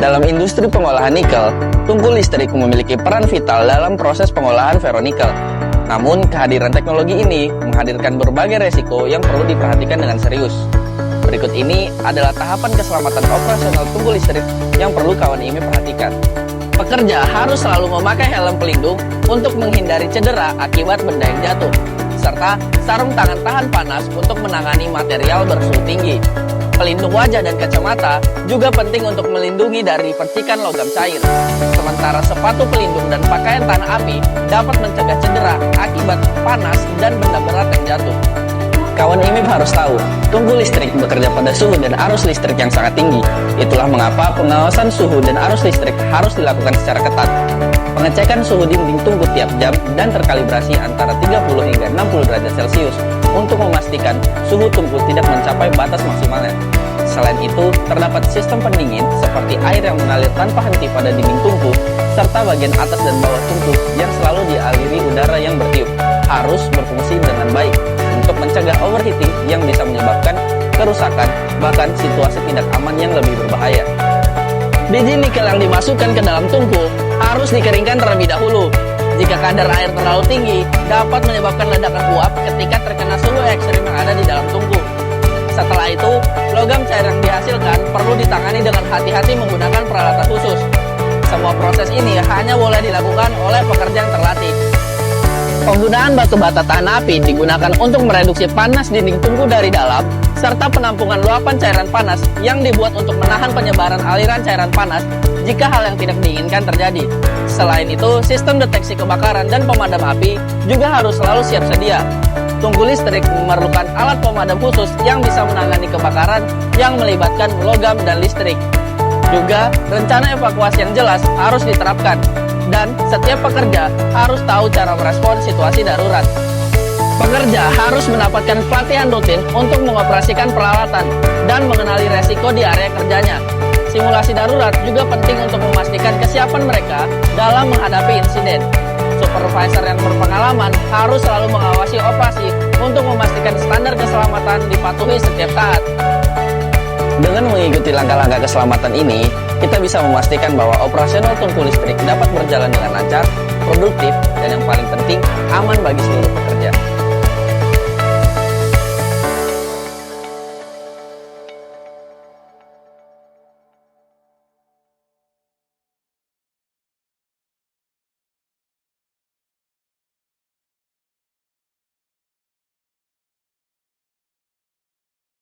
Dalam industri pengolahan nikel, tungku listrik memiliki peran vital dalam proses pengolahan ferronikel. Namun, kehadiran teknologi ini menghadirkan berbagai resiko yang perlu diperhatikan dengan serius. Berikut ini adalah tahapan keselamatan operasional tungku listrik yang perlu kawan IMI perhatikan. Pekerja harus selalu memakai helm pelindung untuk menghindari cedera akibat benda yang jatuh, serta sarung tangan tahan panas untuk menangani material bersuhu tinggi. Pelindung wajah dan kacamata juga penting untuk melindungi dari percikan logam cair. Sementara sepatu pelindung dan pakaian tahan api dapat mencegah cedera akibat panas dan benda berat yang jatuh. Kawan IMIP harus tahu, tungku listrik bekerja pada suhu dan arus listrik yang sangat tinggi. Itulah mengapa pengawasan suhu dan arus listrik harus dilakukan secara ketat. Pengecekan suhu dinding tungku tiap jam dan terkalibrasi antara 30 hingga 60 derajat Celcius untuk memastikan suhu tungku tidak mencapai batas maksimalnya. Selain itu, terdapat sistem pendingin seperti air yang mengalir tanpa henti pada dinding tungku, serta bagian atas dan bawah tungku yang selalu dialiri udara yang bertiup harus berfungsi dengan baik untuk mencegah overheating yang bisa menyebabkan kerusakan, bahkan situasi tidak aman yang lebih berbahaya. Biji nikel yang dimasukkan ke dalam tungku harus dikeringkan terlebih dahulu. Jika kadar air terlalu tinggi, dapat menyebabkan ledakan uap ketika terkena suhu ekstrim yang ada di dalam tungku. Setelah itu, logam cair yang dihasilkan perlu ditangani dengan hati-hati menggunakan peralatan khusus. Semua proses ini hanya boleh dilakukan oleh pekerja yang terlatih. Penggunaan batu bata tahan api digunakan untuk mereduksi panas dinding tungku dari dalam, serta penampungan luapan cairan panas yang dibuat untuk menahan penyebaran aliran cairan panas jika hal yang tidak diinginkan terjadi. Selain itu, sistem deteksi kebakaran dan pemadam api juga harus selalu siap sedia. Tungku listrik memerlukan alat pemadam khusus yang bisa menangani kebakaran yang melibatkan logam dan listrik. Juga, rencana evakuasi yang jelas harus diterapkan, dan setiap pekerja harus tahu cara merespon situasi darurat. Pekerja harus mendapatkan pelatihan rutin untuk mengoperasikan peralatan dan mengenali resiko di area kerjanya. Simulasi darurat juga penting untuk memastikan kesiapan mereka dalam menghadapi insiden. Supervisor yang berpengalaman harus selalu mengawasi operasi untuk memastikan standar keselamatan dipatuhi setiap saat. Dengan mengikuti langkah-langkah keselamatan ini, kita bisa memastikan bahwa operasional tungku listrik dapat berjalan dengan lancar, produktif, dan yang paling penting, aman bagi seluruh pekerja.